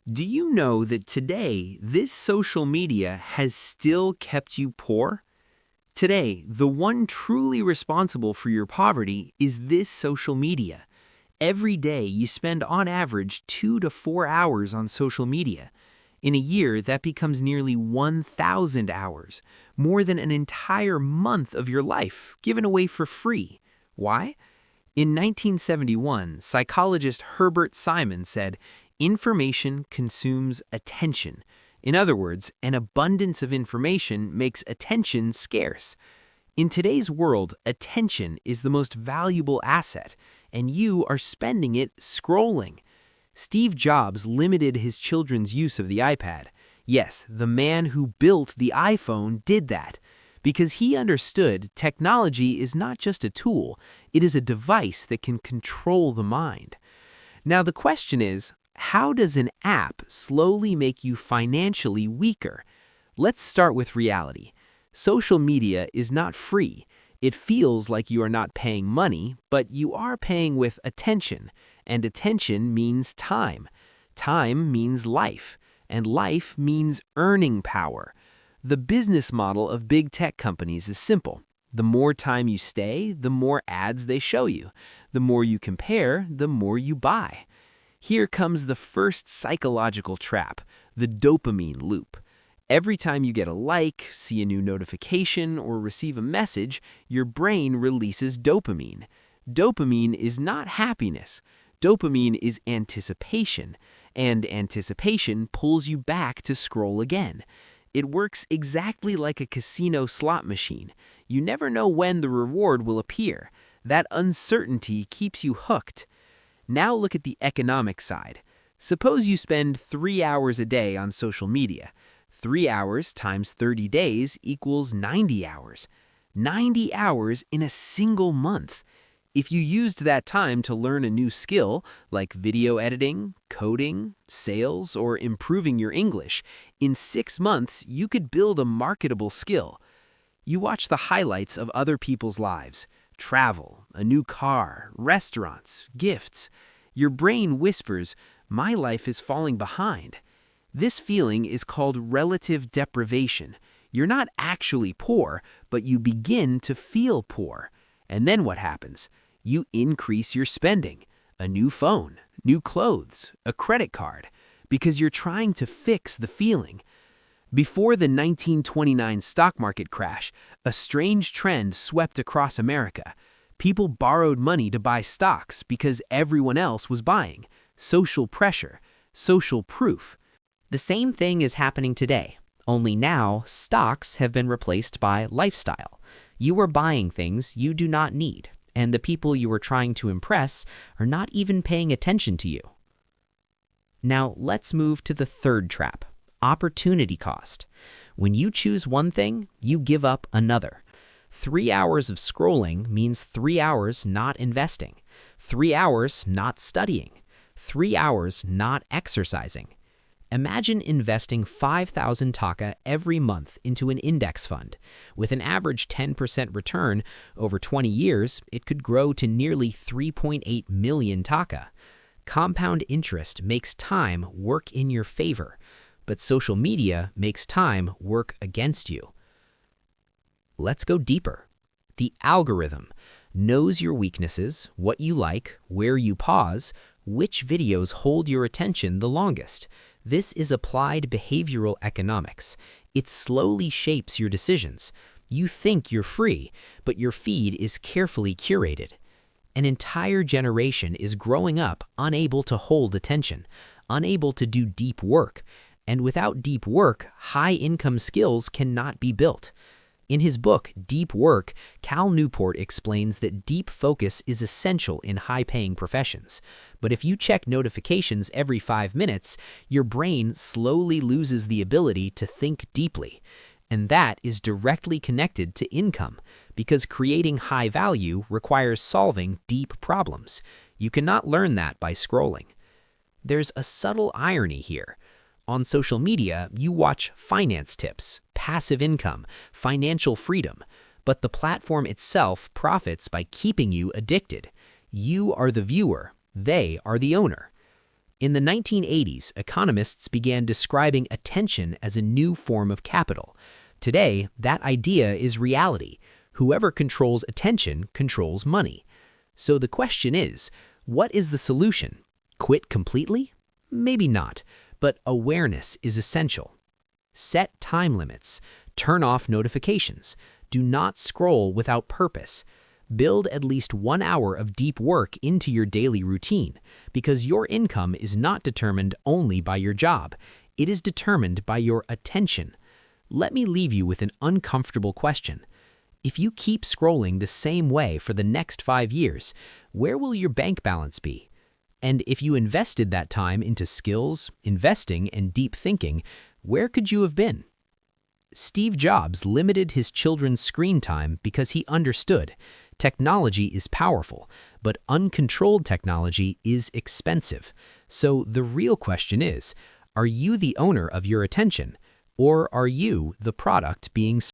Do you know that today, this social media has still kept you poor? Today, the one truly responsible for your poverty is this social media. Every day, you spend on average 2 to 4 hours on social media. In a year, that becomes nearly 1,000 hours, more than an entire month of your life given away for free. Why? In 1971, psychologist Herbert Simon said, "Information consumes attention." In other words, an abundance of information makes attention scarce. In today's world, attention is the most valuable asset, and you are spending it scrolling. Steve Jobs limited his children's use of the iPad. Yes, the man who built the iPhone did that, because he understood technology is not just a tool, it is a device that can control the mind. Now the question is, how does an app slowly make you financially weaker? Let's start with reality. Social media is not free. It feels like you are not paying money, but you are paying with attention, and attention means time. Time means life, and life means earning power. The business model of big tech companies is simple. The more time you stay, the more ads they show you. The more you compare, the more you buy. Here comes the first psychological trap, the dopamine loop. Every time you get a like, see a new notification, or receive a message, your brain releases dopamine. Dopamine is not happiness. Dopamine is anticipation, and anticipation pulls you back to scroll again. It works exactly like a casino slot machine. You never know when the reward will appear. That uncertainty keeps you hooked. Now look at the economic side. Suppose you spend 3 hours a day on social media. 3 hours times 30 days equals 90 hours. 90 hours in a single month. If you used that time to learn a new skill, like video editing, coding, sales, or improving your English, in 6 months you could build a marketable skill. You watch the highlights of other people's lives. Travel, a new car, restaurants, gifts. Your brain whispers, "My life is falling behind." This feeling is called relative deprivation. You're not actually poor, but you begin to feel poor. And then what happens? You increase your spending. A new phone, new clothes, a credit card, because you're trying to fix the feeling. Before the 1929 stock market crash, a strange trend swept across America. People borrowed money to buy stocks because everyone else was buying. Social pressure, social proof. The same thing is happening today, only now stocks have been replaced by lifestyle. You are buying things you do not need, and the people you are trying to impress are not even paying attention to you. Now let's move to the third trap, opportunity cost. When you choose one thing, you give up another. 3 hours of scrolling means 3 hours not investing, 3 hours not studying, 3 hours not exercising. Imagine investing 5,000 taka every month into an index fund. With an average 10% return over 20 years, it could grow to nearly 3.8 million taka. Compound interest makes time work in your favor, but social media makes time work against you. Let's go deeper. The algorithm knows your weaknesses, what you like, where you pause, which videos hold your attention the longest. This is applied behavioral economics. It slowly shapes your decisions. You think you're free, but your feed is carefully curated. An entire generation is growing up unable to hold attention, unable to do deep work. And without deep work, high-income skills cannot be built. In his book, Deep Work, Cal Newport explains that deep focus is essential in high-paying professions. But if you check notifications every 5 minutes, your brain slowly loses the ability to think deeply. And that is directly connected to income, because creating high value requires solving deep problems. You cannot learn that by scrolling. There's a subtle irony here. On social media, you watch finance tips, passive income, financial freedom, but the platform itself profits by keeping you addicted. You are the viewer, they are the owner. In the 1980s, economists began describing attention as a new form of capital. Today, that idea is reality. Whoever controls attention controls money. So the question is, what is the solution? Quit completely? Maybe not, but awareness is essential. Set time limits. Turn off notifications. Do not scroll without purpose. Build at least 1 hour of deep work into your daily routine, because your income is not determined only by your job. It is determined by your attention. Let me leave you with an uncomfortable question. If you keep scrolling the same way for the next 5 years, where will your bank balance be? And if you invested that time into skills, investing, and deep thinking, where could you have been? Steve Jobs limited his children's screen time because he understood technology is powerful, but uncontrolled technology is expensive. So the real question is, are you the owner of your attention, or are you the product being